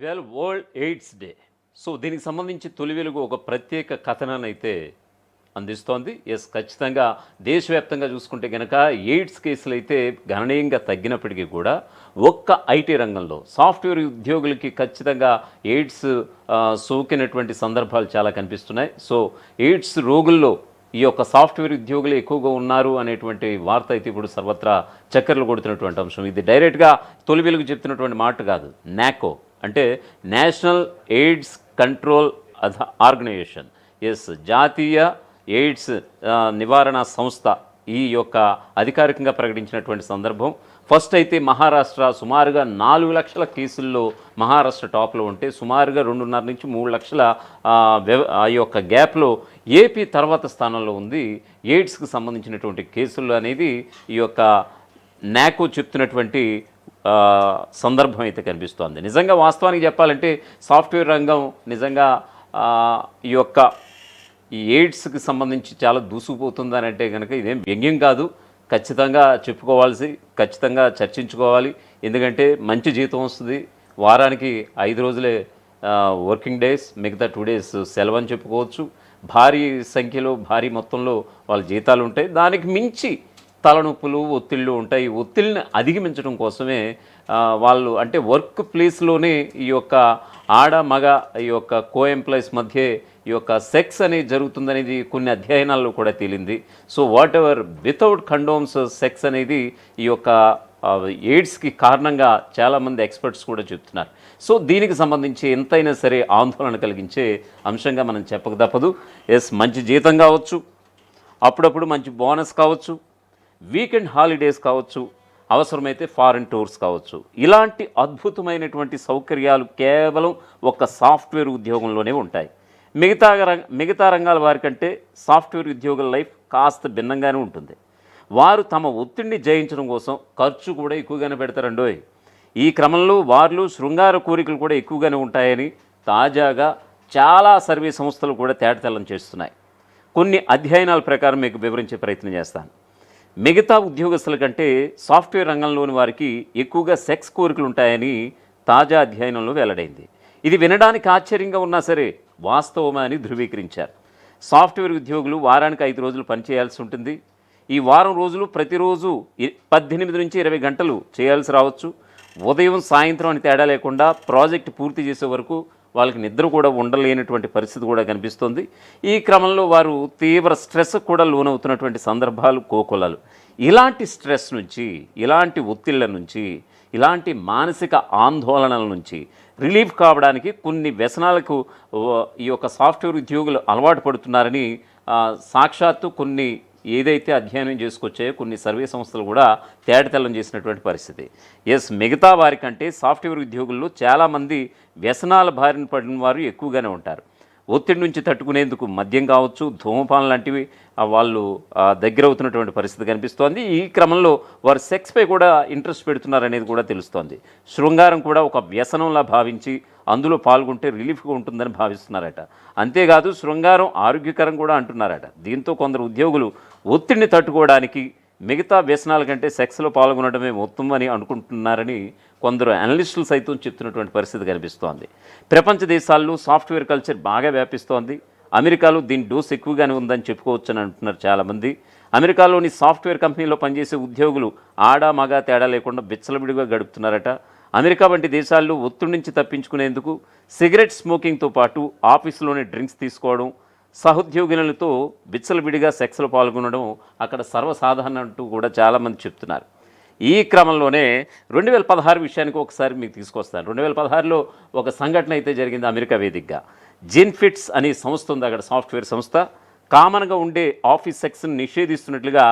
ఇవాళ world AIDS day. So దీనికి సంబంధించి తొలి వెలుగు ఒక ప్రత్యేక కథనాన్ని అయితే అందిస్తోంది. ఖచ్చితంగా దేశవ్యాప్తంగా చూసుకుంటే కనుక ఎయిడ్స్ కేసులు అయితే గణనీయంగా తగ్గినప్పటికీ కూడా ఒక్క ఐటీ రంగంలో సాఫ్ట్వేర్ ఉద్యోగులకి ఖచ్చితంగా ఎయిడ్స్ సోకినటువంటి సందర్భాలు చాలా కనిపిస్తున్నాయి. సో ఎయిడ్స్ రోగుల్లో ఈ యొక్క సాఫ్ట్వేర్ ఉద్యోగులు ఎక్కువగా ఉన్నారు అనేటువంటి వార్త అయితే ఇప్పుడు సర్వత్రా చక్కర్లు కొడుతున్నటువంటి అంశం. ఇది డైరెక్ట్గా తొలి వెలుగు చెప్తున్నటువంటి మాట కాదు. నాకో అంటే నేషనల్ ఎయిడ్స్ కంట్రోల్ ఆర్గనైజేషన్, జాతీయ ఎయిడ్స్ నివారణ సంస్థ ఈ యొక్క అధికారికంగా ప్రకటించినటువంటి సందర్భం. ఫస్ట్ అయితే మహారాష్ట్ర సుమారుగా 4 లక్షల కేసుల్లో మహారాష్ట్ర టాప్లో ఉంటే సుమారుగా 2.5 నుంచి 3 లక్షల ఆ యొక్క గ్యాప్లో ఏపీ తర్వాత స్థానంలో ఉంది ఎయిడ్స్కి సంబంధించినటువంటి కేసులు అనేది ఈ యొక్క నాకో చెప్తున్నటువంటి సందర్భం అయితే కనిపిస్తోంది. నిజంగా వాస్తవానికి చెప్పాలంటే సాఫ్ట్వేర్ రంగం నిజంగా ఈ ఎయిడ్స్కి సంబంధించి చాలా దూసుకుపోతుందని అంటే కనుక ఇదేం వ్యంగ్యం కాదు. ఖచ్చితంగా ఖచ్చితంగా చర్చించుకోవాలి. ఎందుకంటే మంచి జీతం వస్తుంది, వారానికి 5 రోజులే వర్కింగ్ డేస్, మిగతా 2 డేస్ సెలవు అని చెప్పుకోవచ్చు. భారీ సంఖ్యలో భారీ మొత్తంలో వాళ్ళ జీతాలు ఉంటాయి. దానికి మించి తలనొప్పులు ఒత్తిళ్ళు ఉంటాయి. ఒత్తిడిని అధిగమించడం కోసమే వాళ్ళు అంటే వర్క్ ప్లేస్లోనే ఈ యొక్క ఆడ మగ ఈ యొక్క కో ఎంప్లాయీస్ మధ్య ఈ యొక్క సెక్స్ అనేది జరుగుతుందనేది కొన్ని అధ్యయనాల్లో కూడా తేలింది. So what ever without condoms sex అనేది ఈ యొక్క ఎయిడ్స్కి కారణంగా చాలామంది ఎక్స్పర్ట్స్ కూడా చెప్తున్నారు. సో దీనికి సంబంధించి ఎంతైనా సరే ఆందోళన కలిగించే అంశంగా మనం చెప్పక తప్పదు. మంచి జీతం కావచ్చు, అప్పుడప్పుడు మంచి బోనస్ కావచ్చు, వీకెండ్ హాలిడేస్ కావచ్చు, అవసరమైతే ఫారిన్ టూర్స్ కావచ్చు. ఇలాంటి అద్భుతమైనటువంటి సౌకర్యాలు కేవలం ఒక సాఫ్ట్వేర్ ఉద్యోగంలోనే ఉంటాయి. మిగతా రంగాల వారికంటే సాఫ్ట్వేర్ ఉద్యోగుల లైఫ్ కాస్త భిన్నంగానే ఉంటుంది. వారు తమ ఒత్తిడిని జయించడం కోసం ఖర్చు కూడా ఎక్కువగానే పెడతారండోయ్. ఈ క్రమంలో వారిలో శృంగార కోరికలు కూడా ఎక్కువగానే ఉంటాయని తాజాగా చాలా సర్వే సంస్థలు కూడా తేటతెల్లం చేస్తున్నాయి. కొన్ని అధ్యయనాల ప్రకారం మీకు వివరించే ప్రయత్నం చేస్తాను. మిగతా ఉద్యోగస్తుల కంటే సాఫ్ట్వేర్ రంగంలోని వారికి ఎక్కువగా సెక్స్ కోరికలు ఉంటాయని తాజా అధ్యయనంలో వెల్లడైంది. ఇది వినడానికి ఆశ్చర్యంగా ఉన్నా సరే వాస్తవమే అని ధృవీకరించారు. సాఫ్ట్వేర్ ఉద్యోగులు వారానికి 5 రోజులు పనిచేయాల్సి ఉంటుంది. ఈ వారం రోజులు ప్రతిరోజు 18 నుంచి 20 గంటలు చేయాల్సి రావచ్చు. ఉదయం సాయంత్రం అని తేడా లేకుండా ప్రాజెక్ట్ పూర్తి చేసే వరకు వాళ్ళకి నిద్ర కూడా ఉండలేనటువంటి పరిస్థితి కూడా కనిపిస్తుంది. ఈ క్రమంలో వారు తీవ్ర స్ట్రెస్ కూడా లోనవుతున్నటువంటి సందర్భాలు కోకొల్లలు. ఇలాంటి స్ట్రెస్ నుంచి, ఇలాంటి ఒత్తిళ్ల నుంచి, ఇలాంటి మానసిక ఆందోళనల నుంచి రిలీఫ్ కావడానికి కొన్ని వ్యసనాలకు ఈ యొక్క సాఫ్ట్వేర్ ఉద్యోగులు అలవాటు పడుతున్నారని సాక్షాత్తు కొన్ని ఏదైతే అధ్యయనం చేసుకొచ్చాయో కొన్ని సర్వే సంస్థలు కూడా తేటతెల్లం చేసినటువంటి పరిస్థితి. మిగతా వారికంటే సాఫ్ట్వేర్ ఉద్యోగుల్లో చాలామంది వ్యసనాల బారిన పడిన వారు ఎక్కువగానే ఉంటారు. ఒత్తిడి నుంచి తట్టుకునేందుకు మద్యం కావచ్చు, ధూమపానం లాంటివి వాళ్ళు దగ్గర అవుతున్నటువంటి పరిస్థితి కనిపిస్తోంది. ఈ క్రమంలో వారు సెక్స్పై కూడా ఇంట్రెస్ట్ పెడుతున్నారనేది కూడా తెలుస్తోంది. శృంగారం కూడా ఒక వ్యసనంలా భావించి అందులో పాల్గొంటే రిలీఫ్గా ఉంటుందని భావిస్తున్నారట. అంతేకాదు శృంగారం ఆరోగ్యకరం కూడా అంటున్నారట. దీంతో కొందరు ఉద్యోగులు ఒత్తిడిని తట్టుకోవడానికి మిగతా వ్యసనాల కంటే సెక్స్లో పాల్గొనడమే ఉత్తమని అనుకుంటున్నారని కొందరు అనలిస్టులు సైతం చెప్తున్నటువంటి పరిస్థితి కనిపిస్తోంది. ప్రపంచ దేశాల్లో సాఫ్ట్వేర్ కల్చర్ బాగా వ్యాపిస్తోంది. అమెరికాలో దీని డోస్ ఎక్కువగానే ఉందని చెప్పుకోవచ్చని అంటున్నారు చాలామంది. అమెరికాలోని సాఫ్ట్వేర్ కంపెనీలో పనిచేసే ఉద్యోగులు ఆడ మగ తేడా లేకుండా బిచ్చలవిడిగా గడుపుతున్నారట. అమెరికా వంటి దేశాల్లో ఒత్తిడి నుంచి తప్పించుకునేందుకు సిగరెట్ స్మోకింగ్తో పాటు ఆఫీసులోనే డ్రింక్స్ తీసుకోవడం, సహోద్యోగులతో విచ్చలవిడిగా సెక్స్లో పాల్గొనడం అక్కడ సర్వసాధారణ అంటూ కూడా చాలామంది చెప్తున్నారు. ఈ క్రమంలోనే 2016 విషయానికి ఒకసారి మీకు తీసుకొస్తాను. 2016లో ఒక సంఘటన అయితే జరిగింది అమెరికా వేదికగా. జెన్ఫిట్స్ అనే సంస్థ ఉంది అక్కడ, సాఫ్ట్వేర్ సంస్థ. కామన్గా ఉండే ఆఫీస్ సెక్స్ని నిషేధిస్తున్నట్లుగా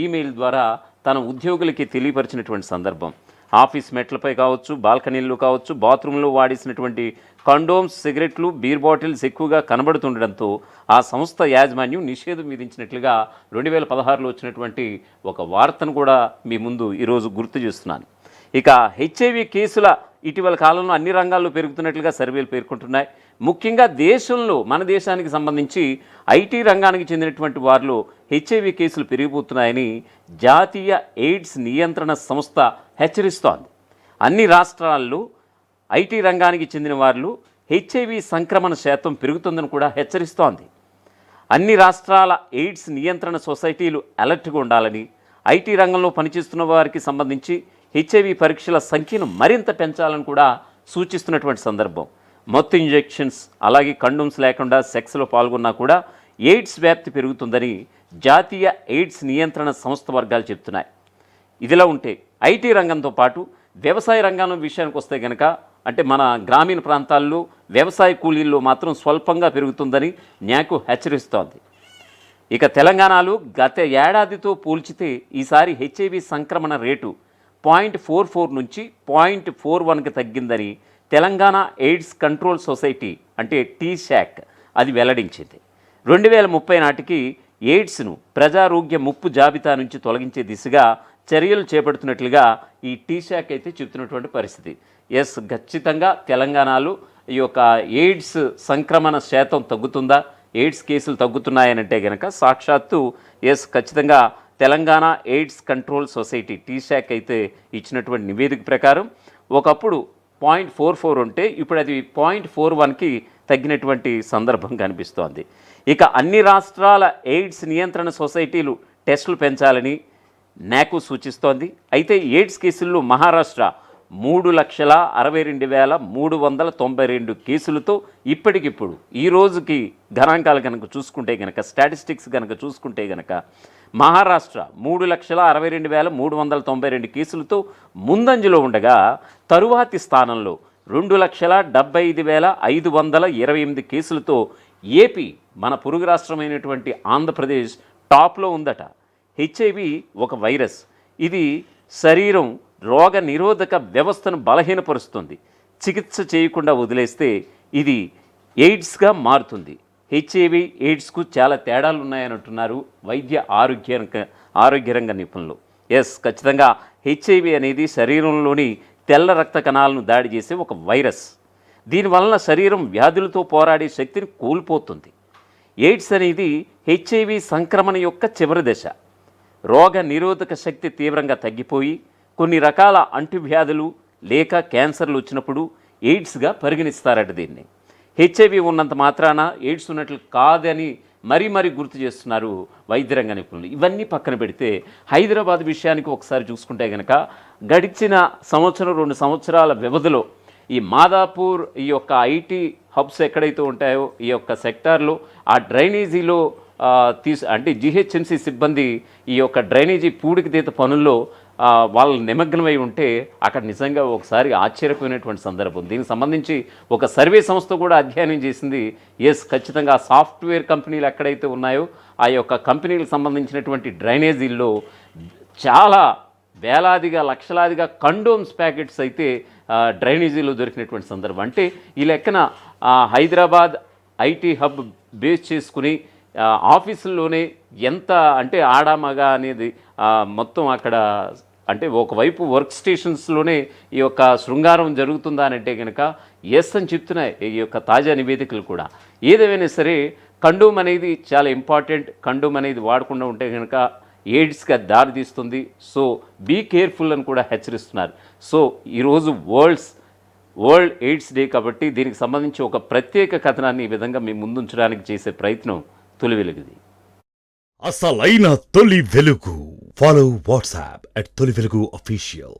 ఈమెయిల్ ద్వారా తన ఉద్యోగులకి తెలియపరిచినటువంటి సందర్భం. ఆఫీస్ మెట్లపై కావచ్చు, బాల్కనీల్లో కావచ్చు, బాత్రూంలో వాడేసినటువంటి కండోమ్స్, సిగరెట్లు, బీర్ బాటిల్స్ ఎక్కువగా కనబడుతుండడంతో ఆ సంస్థ యాజమాన్యం నిషేధం విధించినట్లుగా 2016లో వచ్చినటువంటి ఒక వార్తను కూడా మీ ముందు ఈరోజు గుర్తు చేస్తున్నాను. ఇక హెచ్ఐవి కేసుల ఇటీవల కాలంలో అన్ని రంగాల్లో పెరుగుతున్నట్లుగా సర్వేలు పేర్కొంటున్నాయి. ముఖ్యంగా దేశంలో మన దేశానికి సంబంధించి ఐటీ రంగానికి చెందినటువంటి వారిలో హెచ్ఐవి కేసులు పెరిగిపోతున్నాయని జాతీయ ఎయిడ్స్ నియంత్రణ సంస్థ హెచ్చరిస్తోంది. అన్ని రాష్ట్రాల్లో ఐటీ రంగానికి చెందిన వారిలో హెచ్ఐవి సంక్రమణ శాతం పెరుగుతుందని కూడా హెచ్చరిస్తోంది. అన్ని రాష్ట్రాల ఎయిడ్స్ నియంత్రణ సొసైటీలు అలర్ట్గా ఉండాలని, ఐటీ రంగంలో పనిచేస్తున్న వారికి సంబంధించి హెచ్ఐవి పరీక్షల సంఖ్యను మరింత పెంచాలని కూడా సూచిస్తున్నటువంటి సందర్భం. మొత్తం ఇంజెక్షన్స్ అలాగే కండోమ్స్ లేకుండా సెక్స్లో పాల్గొన్నా కూడా ఎయిడ్స్ వ్యాప్తి పెరుగుతుందని జాతీయ ఎయిడ్స్ నియంత్రణ సంస్థ వర్గాలు చెప్తున్నాయి. ఇదిలా ఉంటే ఐటీ రంగంతో పాటు వ్యవసాయ రంగం విషయానికి వస్తే కనుక అంటే మన గ్రామీణ ప్రాంతాల్లో వ్యవసాయ కూలీల్లో మాత్రం స్వల్పంగా పెరుగుతుందని న్యాకు హెచ్చరిస్తోంది. ఇక తెలంగాణలో గత ఏడాదితో పోల్చితే ఈసారి హెచ్ఐవి సంక్రమణ రేటు 0.44 నుంచి 0.41కి తగ్గిందని తెలంగాణ ఎయిడ్స్ కంట్రోల్ సొసైటీ అంటే టీశాక్ అది వెల్లడించింది. 2030 నాటికి ఎయిడ్స్ను ప్రజారోగ్య ముప్పు జాబితా నుంచి తొలగించే దిశగా చర్యలు చేపడుతున్నట్లుగా ఈ టీశాక్ అయితే చెబుతున్నటువంటి పరిస్థితి. ఎస్, ఖచ్చితంగా తెలంగాణలో ఈ యొక్క ఎయిడ్స్ సంక్రమణ శాతం తగ్గుతుందా, ఎయిడ్స్ కేసులు తగ్గుతున్నాయనంటే కనుక సాక్షాత్తు ఎస్ ఖచ్చితంగా తెలంగాణ ఎయిడ్స్ కంట్రోల్ సొసైటీ టీశాక్ అయితే ఇచ్చినటువంటి నివేదిక ప్రకారం ఒకప్పుడు 0.44 ఉంటే ఇప్పుడు అది 0.41కి తగ్గినటువంటి సందర్భం కనిపిస్తోంది. ఇక అన్ని రాష్ట్రాల ఎయిడ్స్ నియంత్రణ సొసైటీలు టెస్టులు పెంచాలని న్యాకు సూచిస్తోంది. అయితే ఎయిడ్స్ కేసుల్లో మహారాష్ట్ర 3,62,392 కేసులతో ఇప్పటికిప్పుడు ఈ రోజుకి గణాంకాలు కనుక చూసుకుంటే కనుక స్టాటిస్టిక్స్ కనుక చూసుకుంటే కనుక మహారాష్ట్ర 3,62,392 కేసులతో ముందంజలో ఉండగా తరువాతి స్థానంలో 2,75,528 కేసులతో ఏపీ మన పొరుగు రాష్ట్రమైనటువంటి ఆంధ్రప్రదేశ్ టాప్లో ఉందట. హెచ్ఐవి ఒక వైరస్, ఇది శరీరం రోగ నిరోధక వ్యవస్థను బలహీనపరుస్తుంది. చికిత్స చేయకుండా వదిలేస్తే ఇది ఎయిడ్స్గా మారుతుంది. హెచ్ఐవి ఎయిడ్స్కు చాలా తేడాలు ఉన్నాయని అంటున్నారు వైద్య ఆరోగ్య రంగ నిపుణులు. ఎస్, ఖచ్చితంగా హెచ్ఐవి అనేది శరీరంలోని తెల్ల రక్త కణాలను దాడి చేసే ఒక వైరస్. దీనివలన శరీరం వ్యాధులతో పోరాడే శక్తిని కోల్పోతుంది. ఎయిడ్స్ అనేది హెచ్ఐవి సంక్రమణ యొక్క చివరి దశ. రోగ నిరోధక శక్తి తీవ్రంగా తగ్గిపోయి కొన్ని రకాల అంటువ్యాధులు లేక క్యాన్సర్లు వచ్చినప్పుడు ఎయిడ్స్గా పరిగణిస్తారట. దీన్ని హెచ్ఐవి ఉన్నంత మాత్రాన ఎయిడ్స్ ఉన్నట్లు కాదని మరీ గుర్తు చేస్తున్నారు వైద్యరంగ నిపుణులు. ఇవన్నీ పక్కన పెడితే హైదరాబాద్ విషయానికి ఒకసారి చూసుకుంటే కనుక గడిచిన 1-2 సంవత్సరాల వ్యవధిలో ఈ మాదాపూర్ ఈ యొక్క ఐటీ హబ్స్ ఎక్కడైతే ఉంటాయో ఈ యొక్క సెక్టార్లో ఆ డ్రైనేజీలో అంటే జిహెచ్ఎంసీ సిబ్బంది ఈ యొక్క డ్రైనేజీ పూడికతీత పనుల్లో వాళ్ళు నిమగ్నమై ఉంటే అక్కడ నిజంగా ఒకసారి ఆశ్చర్యపోయినటువంటి సందర్భం. దీనికి సంబంధించి ఒక సర్వే సంస్థ కూడా అధ్యయనం చేసింది. ఎస్, ఖచ్చితంగా సాఫ్ట్వేర్ కంపెనీలు ఎక్కడైతే ఉన్నాయో ఆ యొక్క కంపెనీలకు సంబంధించినటువంటి డ్రైనేజీల్లో చాలా వేలాదిగా లక్షలాదిగా కండోమ్స్ ప్యాకెట్స్ అయితే డ్రైనేజీలో దొరికినటువంటి సందర్భం. అంటే ఈ లెక్కన హైదరాబాద్ ఐటీ హబ్ బేస్ చేసుకుని ఆఫీసుల్లోనే ఎంత అంటే ఆడామగా అనేది మొత్తం అక్కడ అంటే ఒకవైపు వర్క్ స్టేషన్స్లోనే ఈ యొక్క శృంగారం జరుగుతుందా అని అంటే కనుక ఎస్ అని చెప్తున్నాయి ఈ యొక్క తాజా నివేదికలు కూడా. ఏదేమైనా సరే కండోమ్ అనేది చాలా ఇంపార్టెంట్. కండోమ్ అనేది వాడకుండా ఉంటే కనుక ఎయిడ్స్గా దారితీస్తుంది. సో బీ కేర్ఫుల్ అని కూడా హెచ్చరిస్తున్నారు. సో ఈరోజు వరల్డ్ ఎయిడ్స్ డే కాబట్టి దీనికి సంబంధించి ఒక ప్రత్యేక కథనాన్ని ఈ విధంగా మీ ముందుంచడానికి చేసే ప్రయత్నం తొలి వెలుగుది. అసలైన తొలి వెలుగు. ఫాలో వాట్సాప్ @తొలి వెలుగు official.